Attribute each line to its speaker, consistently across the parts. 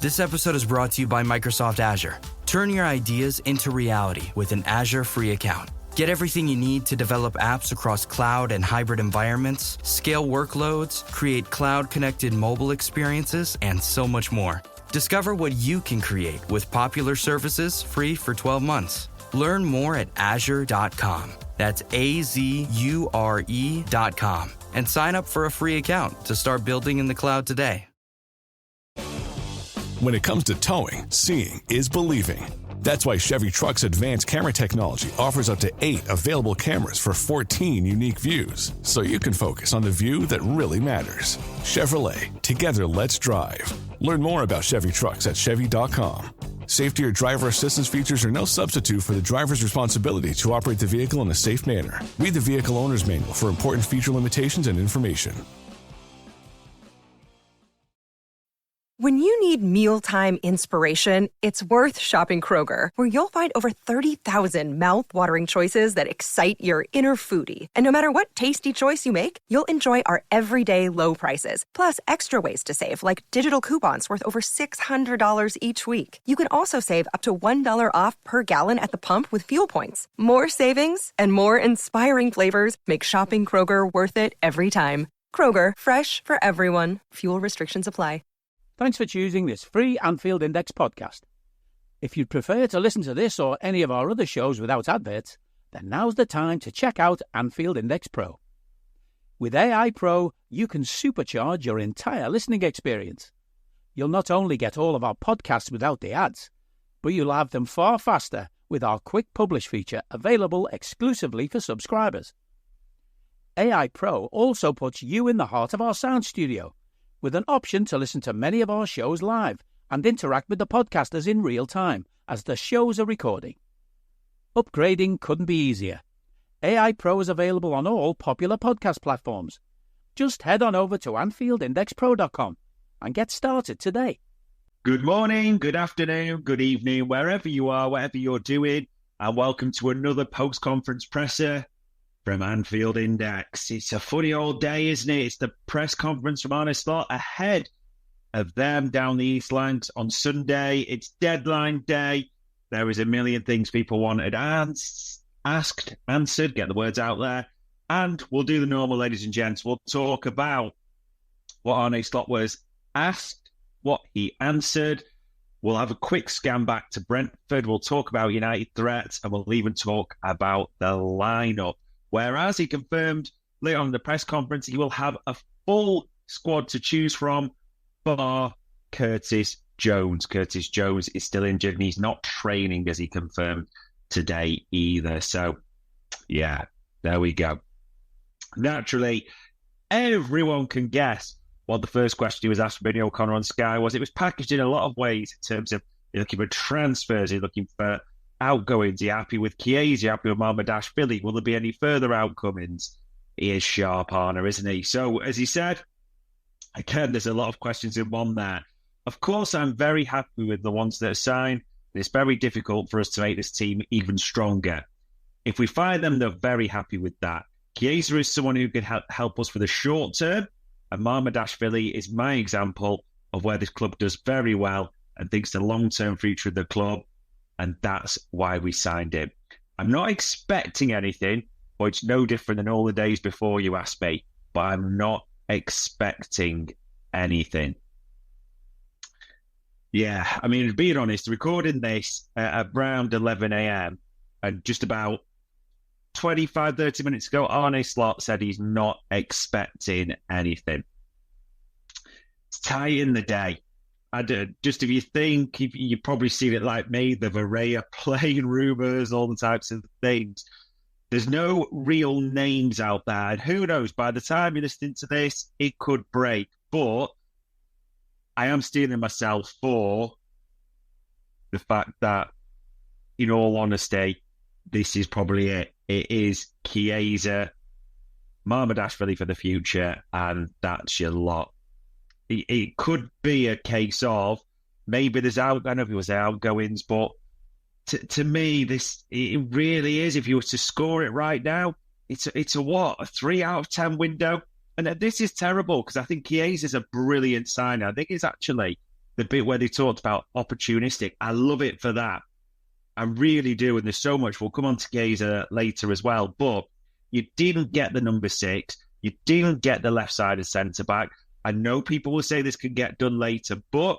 Speaker 1: This episode is brought to you by Microsoft Azure. Turn your ideas into reality with an Azure free account. Get everything you need to develop apps across cloud and hybrid environments, scale workloads, create cloud-connected mobile experiences, and so much more. Discover what you can create with popular services free for 12 months. Learn more at azure.com. That's AZURE.com. And sign up for a free account to start building in the cloud today.
Speaker 2: When it comes to towing, seeing is believing. That's why Chevy Truck's advanced camera technology offers up to 8 available cameras for 14 unique views, so you can focus on the view that really matters. Chevrolet, together let's drive. Learn more about Chevy Trucks at Chevy.com. Safety or driver assistance features are no substitute for the driver's responsibility to operate the vehicle in a safe manner. Read the vehicle owner's manual for important feature limitations and information.
Speaker 3: When you need mealtime inspiration, it's worth shopping Kroger, where you'll find over 30,000 mouth-watering choices that excite your inner foodie. And no matter what tasty choice you make, you'll enjoy our everyday low prices, plus extra ways to save, like digital coupons worth over $600 each week. You can also save up to $1 off per gallon at the pump with fuel points. More savings and more inspiring flavors make shopping Kroger worth it every time. Kroger, fresh for everyone. Fuel restrictions apply.
Speaker 4: Thanks for choosing this free Anfield Index podcast. If you'd prefer to listen to this or any of our other shows without adverts, then now's the time to check out Anfield Index Pro. With AI Pro, you can supercharge your entire listening experience. You'll not only get all of our podcasts without the ads, but you'll have them far faster with our Quick Publish feature available exclusively for subscribers. AI Pro also puts you in the heart of our sound studio, with an option to listen to many of our shows live and interact with the podcasters in real time as the shows are recording. Upgrading couldn't be easier. AI Pro is available on all popular podcast platforms. Just head on over to AnfieldIndexPro.com and get started today.
Speaker 5: Good morning, good afternoon, good evening, wherever you are, whatever you're doing, and welcome to another post-conference presser from Anfield Index. It's a funny old day, isn't it? It's the press conference from Arne Slot ahead of them down the East Lancs on Sunday. It's deadline day. There is a million things people wanted asked, answered, get the words out there. And we'll do the normal, ladies and gents. We'll talk about what Arne Slot was asked, what he answered. We'll have a quick scan back to Brentford. We'll talk about United threats, and we'll even talk about the lineup. Whereas he confirmed later on in the press conference, he will have a full squad to choose from, bar Curtis Jones. Curtis Jones is still injured and he's not training, as he confirmed today either. So, yeah, there we go. Naturally, everyone can guess what the first question he was asked from Benny O'Connor on Sky was. It was packaged in a lot of ways in terms of you're looking for transfers, you're looking for outgoings. Are you happy with Chiesa? Are you happy with Marmadashvili? Will there be any further outcomings? He is sharp, Arne, isn't he? So, as he said, again, there's a lot of questions in one there. Of course, I'm very happy with the ones that are signed. It's very difficult for us to make this team even stronger. If we find them, they're very happy with that. Chiesa is someone who can help us for the short term, and Marmadashvili is my example of where this club does very well and thinks the long-term future of the club, and that's why we signed him. I'm not expecting anything, but it's no different than all the days before you asked me, but I'm not expecting anything. Yeah, I mean, being honest, recording this at around 11 a.m. and just about 25, 30 minutes ago, Arne Slot said he's not expecting anything. It's tight in the day. Just if you think, you've probably seen it like me, the array of playing rumours, all the types of things. There's no real names out there. And who knows, by the time you're listening to this, it could break. But I am steeling myself for the fact that, in all honesty, this is probably it. It is Chiesa, Marmadashvili for the future, and that's your lot. It could be a case of maybe there's I don't know if it was outgoings, but to me, it really is. If you were to score it right now, it's a what? A 3 out of 10 window. And this is terrible because I think Chiesa is a brilliant signer. I think it's actually the bit where they talked about opportunistic. I love it for that. I really do. And there's so much. We'll come on to Chiesa later as well. But you didn't get the number 6. You didn't get the left-sided centre-back. I know people will say this can get done later, but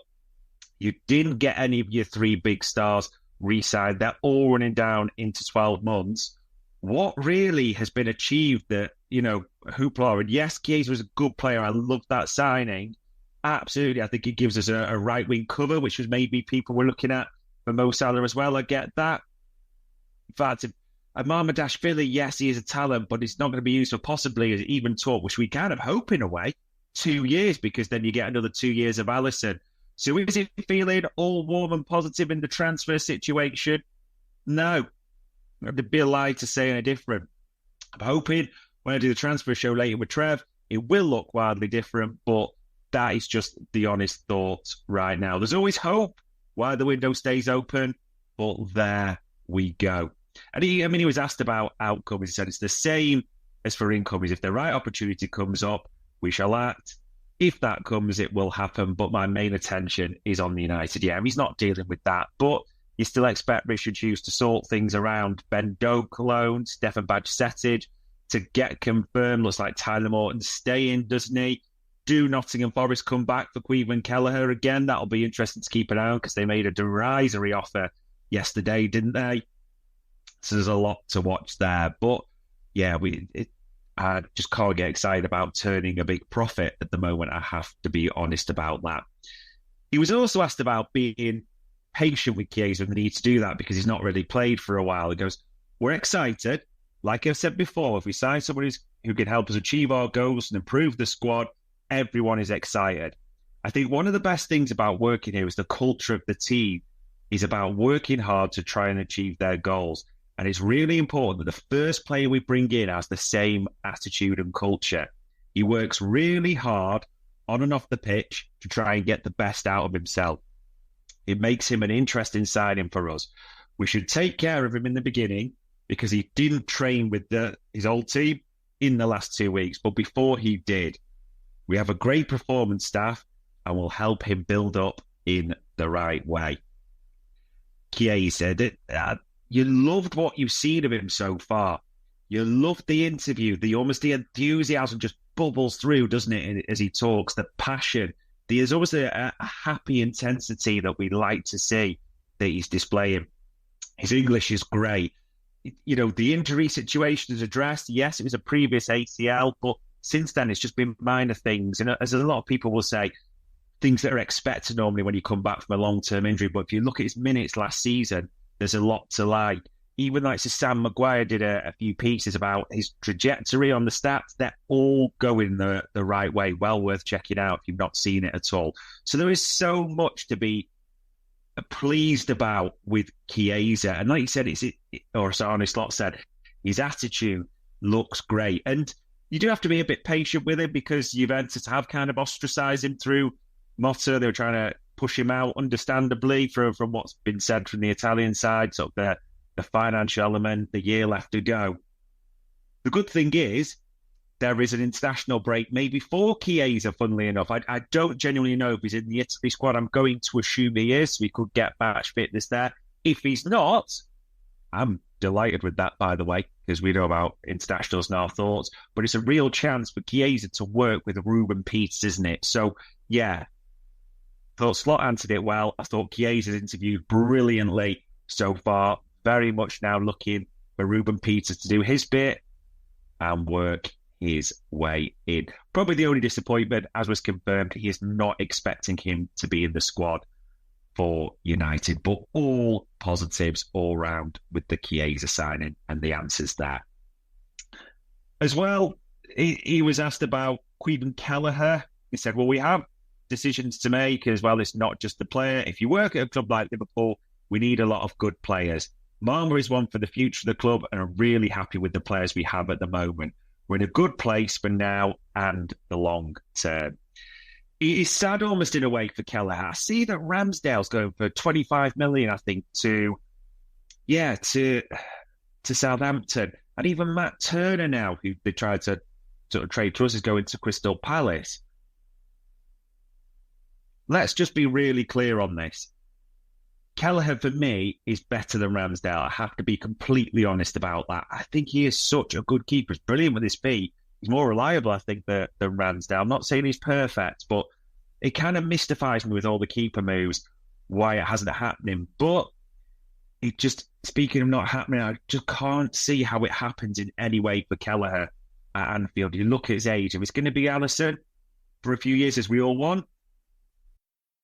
Speaker 5: you didn't get any of your 3 big stars re-signed. They're all running down into 12 months. What really has been achieved that, hoopla, and yes, Chiesa was a good player. I love that signing. Absolutely. I think it gives us a right-wing cover, which was maybe people were looking at for Mo Salah as well. I get that. In fact, Marmadashvili, yes, he is a talent, but it's not going to be used for possibly as even talk, which we kind of hope in a way, 2 years, because then you get another 2 years of Alisson. So is it feeling all warm and positive in the transfer situation? No. It'd be a lie to say any different. I'm hoping when I do the transfer show later with Trev, it will look wildly different, but that is just the honest thought right now. There's always hope while the window stays open, but there we go. And he was asked about outcomes. He said it's the same as for incomes. If the right opportunity comes up, we shall act. If that comes, it will happen. But my main attention is on the United. Yeah, he's not dealing with that. But you still expect Richard Hughes to sort things around Ben Doak loan, Stefan Bajcetic to get confirmed. Looks like Tyler Morton's staying, doesn't he? Do Nottingham Forest come back for Queven Kelleher again? That'll be interesting to keep an eye on because they made a derisory offer yesterday, didn't they? So there's a lot to watch there. But yeah, I just can't get excited about turning a big profit at the moment. I have to be honest about that. He was also asked about being patient with Chiesa and the need to do that because he's not really played for a while. He goes, we're excited. Like I've said before, if we sign someone who can help us achieve our goals and improve the squad, everyone is excited. I think one of the best things about working here is the culture of the team is about working hard to try and achieve their goals. And it's really important that the first player we bring in has the same attitude and culture. He works really hard on and off the pitch to try and get the best out of himself. It makes him an interesting signing for us. We should take care of him in the beginning because he didn't train with his old team in the last 2 weeks. But before he did, we have a great performance staff and we'll help him build up in the right way. Chiesa, you loved what you've seen of him so far. You loved the interview. The enthusiasm just bubbles through, doesn't it, as he talks, the passion. There's always a happy intensity that we like to see that he's displaying. His English is great. The injury situation is addressed. Yes, it was a previous ACL, but since then it's just been minor things. And as a lot of people will say, things that are expected normally when you come back from a long-term injury. But if you look at his minutes last season, there's a lot to like. Even like Sam Maguire did a few pieces about his trajectory on the stats. They're all going the right way. Well worth checking out if you've not seen it at all. So there is so much to be pleased about with Chiesa. And like you said, or Arne Slot said, his attitude looks great. And you do have to be a bit patient with him because Juventus have kind of ostracised him through Motta. They were trying to push him out, understandably, from what's been said from the Italian side, sort of the financial element, the year left to go. The good thing is there is an international break maybe for Chiesa, funnily enough. I don't genuinely know if he's in the Italy squad. I'm going to assume he is, so he could get match fitness there. If he's not, I'm delighted with that, by the way, because we know about internationals and our thoughts. But it's a real chance for Chiesa to work with Ruben Peters, isn't it? So, yeah. Thought Slot answered it well. I thought Chiesa's interviewed brilliantly so far. Very much now looking for Ruben Peters to do his bit and work his way in. Probably the only disappointment, as was confirmed, he is not expecting him to be in the squad for United. But all positives all round with the Chiesa signing and the answers there. As well, he was asked about Queven Kelleher. He said, well, we have decisions to make as well. It's not just the player. If you work at a club like Liverpool, we need a lot of good players. Marma is one for the future of the club, and I'm really happy with the players we have at the moment. We're in a good place for now and the long term. It is sad almost in a way for Kelleher. I see that Ramsdale's going for 25 million, I think, to Southampton. And even Matt Turner now, who they tried to sort of trade to us, is going to Crystal Palace. let's just be really clear on this. Kelleher, for me, is better than Ramsdale. I have to be completely honest about that. I think he is such a good keeper. He's brilliant with his feet. He's more reliable, I think, than Ramsdale. I'm not saying he's perfect, but it kind of mystifies me with all the keeper moves, why it hasn't happening. But it just, speaking of not happening, I just can't see how it happens in any way for Kelleher at Anfield. You look at his age. If it's going to be Alisson for a few years, as we all want,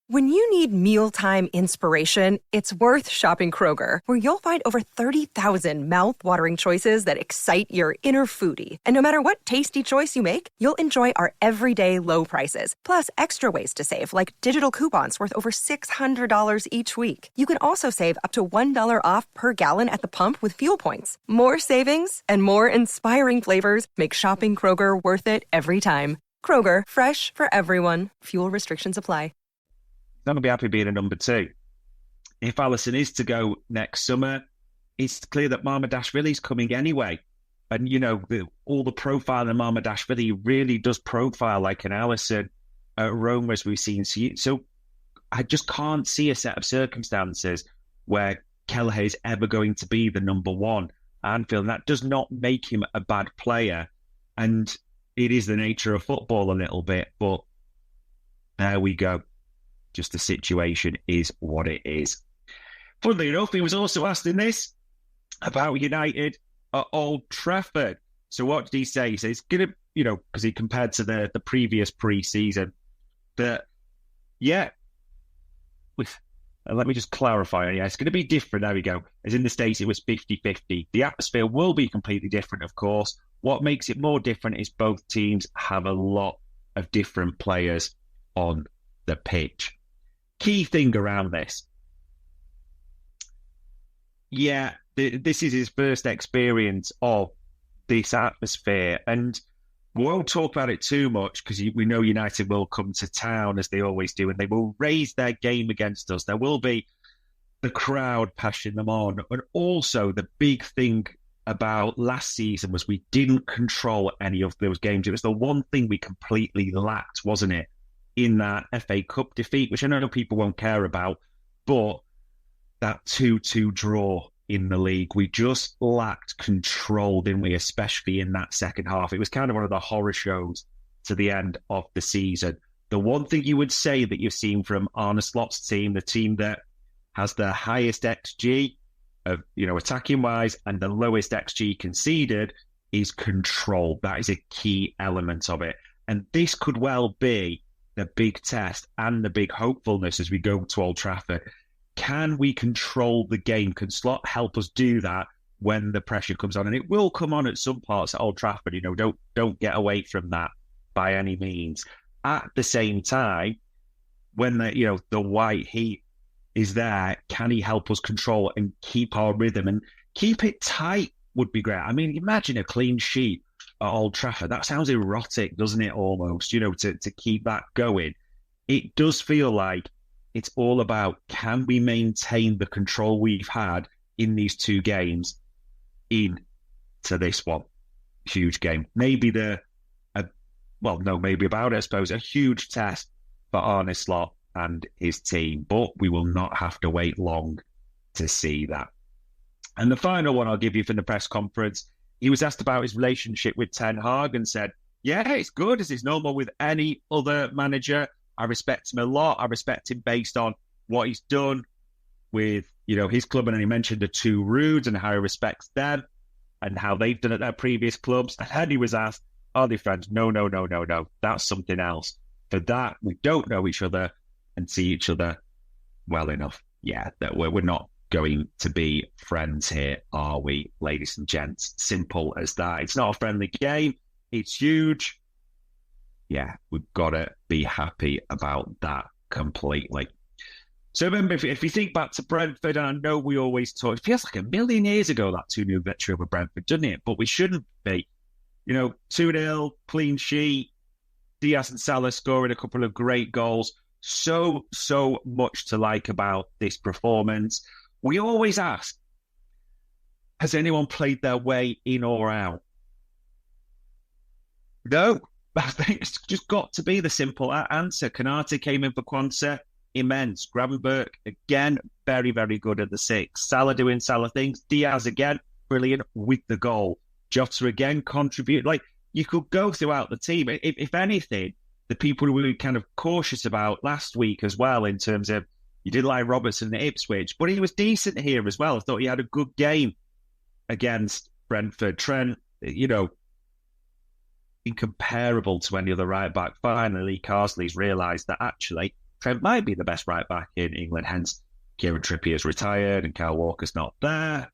Speaker 3: When you need mealtime inspiration, it's worth shopping Kroger, where you'll find over 30,000 mouth-watering choices that excite your inner foodie. And no matter what tasty choice you make, you'll enjoy our everyday low prices, plus extra ways to save, like digital coupons worth over $600 each week. You can also save up to $1 off per gallon at the pump with fuel points. More savings and more inspiring flavors make shopping Kroger worth it every time. Kroger, fresh for everyone. Fuel restrictions apply.
Speaker 5: not going to be happy being a number 2. If Alisson is to go next summer, it's clear that Mamardashvili's coming anyway. And, you know, all the profile in Mamardashvili really does profile like an Alisson at Roma, as we've seen. So I just can't see a set of circumstances where Kelleher is ever going to be the number 1 at Anfield. And that does not make him a bad player. And it is the nature of football a little bit. But there we go. Just the situation is what it is. Funnily enough, he was also asked in this about United at Old Trafford. So what did he say? He says, it's going to, you know, because he compared to the previous pre-season, that, yeah, let me just clarify. Yeah, it's going to be different. There we go. As in the States, it was 50-50. The atmosphere will be completely different, of course. What makes it more different is both teams have a lot of different players on the pitch. Key thing around this. Yeah, this is his first experience of this atmosphere. And we won't talk about it too much because we know United will come to town, as they always do, and they will raise their game against us. There will be the crowd pushing them on. And also the big thing about last season was we didn't control any of those games. It was the one thing we completely lacked, wasn't it? In that FA Cup defeat, which I know people won't care about, but that 2-2 draw in the league, we just lacked control, didn't we? Especially in that second half. It was kind of one of the horror shows to the end of the season. The one thing you would say that you've seen from Arne Slot's team, the team that has the highest XG of, you know, attacking wise and the lowest XG conceded, is control. That is a key element of it. And this could well be the big test and the big hopefulness as we go to Old Trafford. Can we control the game? Can Slot help us do that when the pressure comes on? And it will come on at some parts at Old Trafford. You know, don't get away from that by any means. At the same time, when the white heat is there, can he help us control and keep our rhythm and keep it tight? Would be great. I mean, imagine a clean sheet at Old Trafford. That sounds erotic, doesn't it, almost, you know, to keep that going. It does feel like it's all about, can we maintain the control we've had in these 2 games into this one? Huge game. Maybe maybe about it, I suppose. A huge test for Arne Slot and his team, but we will not have to wait long to see that. And the final one I'll give you from the press conference, he was asked about his relationship with Ten Hag and said, yeah, it's good, as is normal with any other manager. I respect him a lot. I respect him based on what he's done with, you know, his club. And he mentioned the 2 Roods and how he respects them and how they've done at their previous clubs. And then he was asked, are they friends? No. That's something else. For that, we don't know each other and see each other well enough. Yeah, that we're not going to be friends here, are we, ladies and gents? Simple as that. It's not a friendly game. It's huge. Yeah, we've got to be happy about that completely. So remember, if you think back to Brentford, and I know we always talk, it feels like a million years ago, that 2-0 victory over Brentford, doesn't it? But we shouldn't be. You know, 2-0, clean sheet, Diaz and Salah scoring a couple of great goals. So much to like about this performance. We always ask, has anyone played their way in or out? No. I think it's just got to be the simple answer. Konate came in for Kwanzaa, immense. Gravenberch, again, very, very good at the 6. Salah doing Salah things. Diaz, again, brilliant with the goal. Jota, again, contribute. Like, you could go throughout the team. If anything, the people who were kind of cautious about last week as well, in terms of, you did like Robertson at Ipswich, but he was decent here as well. I thought he had a good game against Brentford. Trent, incomparable to any other right-back. Finally, Carsley's realised that actually Trent might be the best right-back in England, hence Kieran Trippier's retired and Kyle Walker's not there.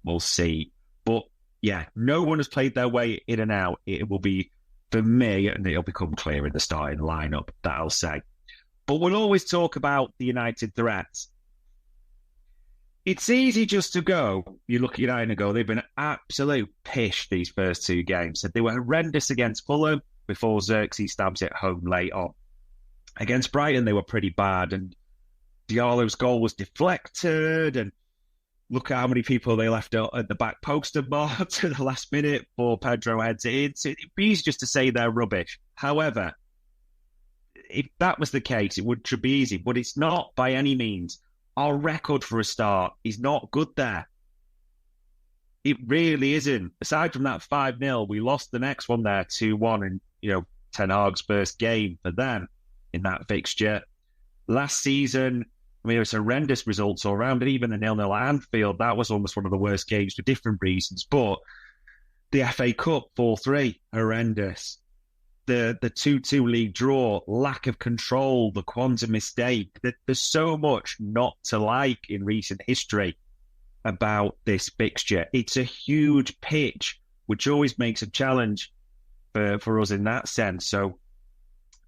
Speaker 5: We'll see. But yeah, no one has played their way in and out. It will be, for me, and it'll become clear in the starting lineup, that I'll say. But we'll always talk about the United threats. It's easy just to go, you look at United and go, they've been absolute pish these first 2 games. They were horrendous against Fulham before Xerxes stabs it home late on. Against Brighton, they were pretty bad, and Diallo's goal was deflected, and look at how many people they left out at the back post of Mart at the last minute before Pedro heads it in. So it'd be easy just to say they're rubbish. However, if that was the case, it should be easy, but it's not by any means. Our record for a start is not good there. It really isn't. Aside from that 5-0, we lost the next one there 2-1 in, Ten Hag's first game for them in that fixture. Last season, it was horrendous results all around, and even the 0-0 at Anfield, that was almost one of the worst games for different reasons. But the FA Cup, 4-3, horrendous. The 2-2 league draw, lack of control, the Kwanzaa mistake. There's so much not to like in recent history about this fixture. It's a huge pitch, which always makes a challenge for us in that sense. So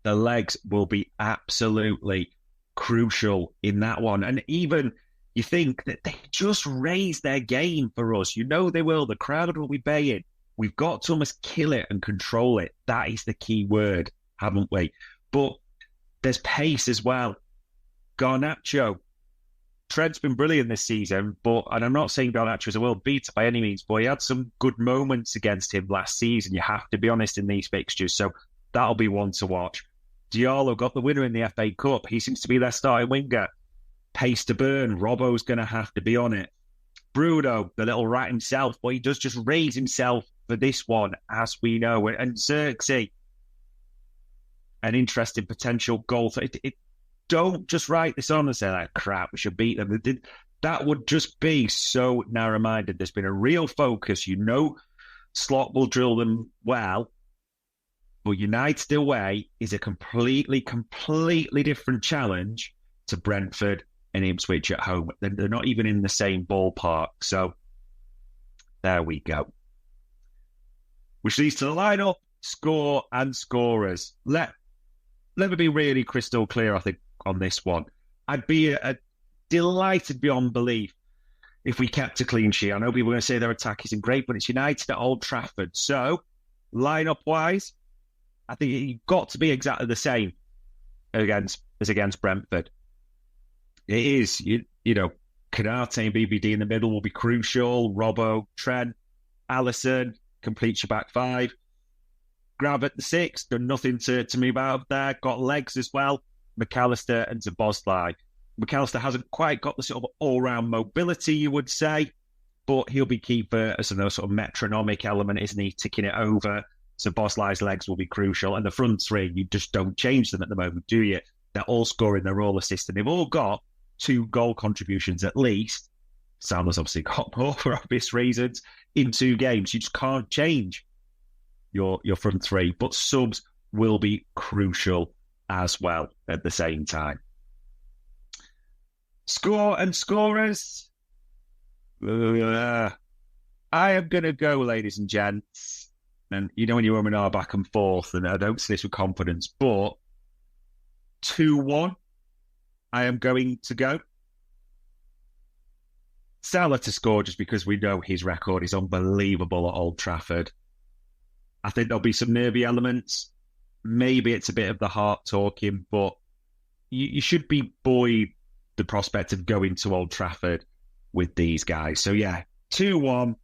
Speaker 5: the legs will be absolutely crucial in that one. And even you think that they just raise their game for us. They will. The crowd will be baying. We've got to almost kill it and control it. That is the key word, haven't we? But there's pace as well. Garnacho. Trent's been brilliant this season, and I'm not saying Garnacho is a world beater by any means, but he had some good moments against him last season. You have to be honest in these fixtures. So that'll be one to watch. Diallo got the winner in the FA Cup. He seems to be their starting winger. Pace to burn. Robbo's going to have to be on it. Bruno, the little rat himself, but he does just raise himself for this one, as we know. And Xerxes, an interesting potential goal. Don't just write this on and say, like, crap, we should beat them. That would just be so narrow-minded. There's been a real focus. Slot will drill them well, but United away is a completely different challenge to Brentford and Ipswich at home. They're not even in the same ballpark. So there we go. Which leads to the lineup, score and scorers. Let me be really crystal clear, I think, on this one. I'd be delighted beyond belief if we kept a clean sheet. I know people are going to say their attack isn't great, but it's United at Old Trafford. So, lineup-wise, I think you've got to be exactly the same as against Brentford. It is, Konate and BBD in the middle will be crucial. Robbo, Trent, Alisson, completes your back 5. Grab at the 6, done nothing to move out of there. Got legs as well. McAllister and Szoboszlai. McAllister hasn't quite got the sort of all-round mobility, you would say, but he'll be key for a sort of metronomic element, isn't he? Ticking it over. Szoboszlai's legs will be crucial. And the front 3, you just don't change them at the moment, do you? They're all scoring, they're all assisting. They've all got 2 goal contributions at least. Salah's obviously got more for obvious reasons in 2 games. You just can't change your front 3, but subs will be crucial as well at the same time. Score and scorers. I am going to go, ladies and gents, and when you women are back and forth, and I don't say this with confidence, but 2-1, I am going to go. Salah to score just because we know his record is unbelievable at Old Trafford. I think there'll be some nervy elements. Maybe it's a bit of the heart talking, but you should be buoyed the prospect of going to Old Trafford with these guys. So yeah, 2-1,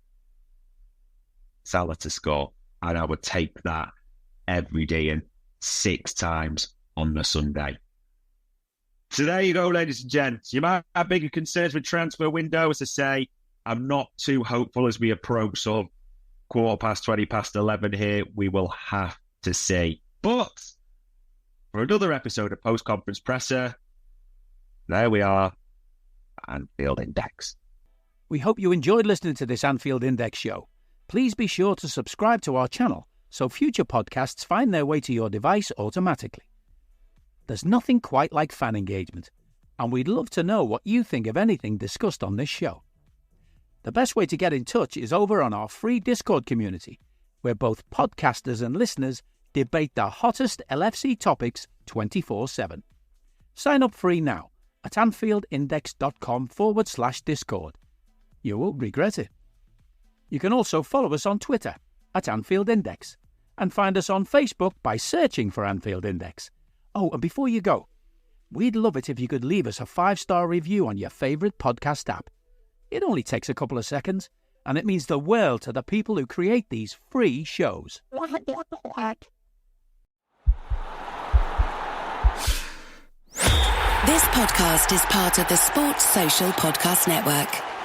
Speaker 5: Salah to score, and I would take that every day and 6 times on the Sunday. So there you go, ladies and gents. You might have bigger concerns with transfer window. As I say, I'm not too hopeful as we approach sort of 11:15 here. We will have to see. But for another episode of Post Conference Presser, there we are, Anfield Index.
Speaker 4: We hope you enjoyed listening to this Anfield Index show. Please be sure to subscribe to our channel so future podcasts find their way to your device automatically. There's nothing quite like fan engagement, and we'd love to know what you think of anything discussed on this show. The best way to get in touch is over on our free Discord community, where both podcasters and listeners debate the hottest LFC topics 24/7. Sign up free now at anfieldindex.com/Discord. You won't regret it. You can also follow us on Twitter at Anfield Index and find us on Facebook by searching for Anfield Index. Oh, and before you go, we'd love it if you could leave us a 5-star review on your favourite podcast app. It only takes a couple of seconds, and it means the world to the people who create these free shows.
Speaker 6: This podcast is part of the Sports Social Podcast Network.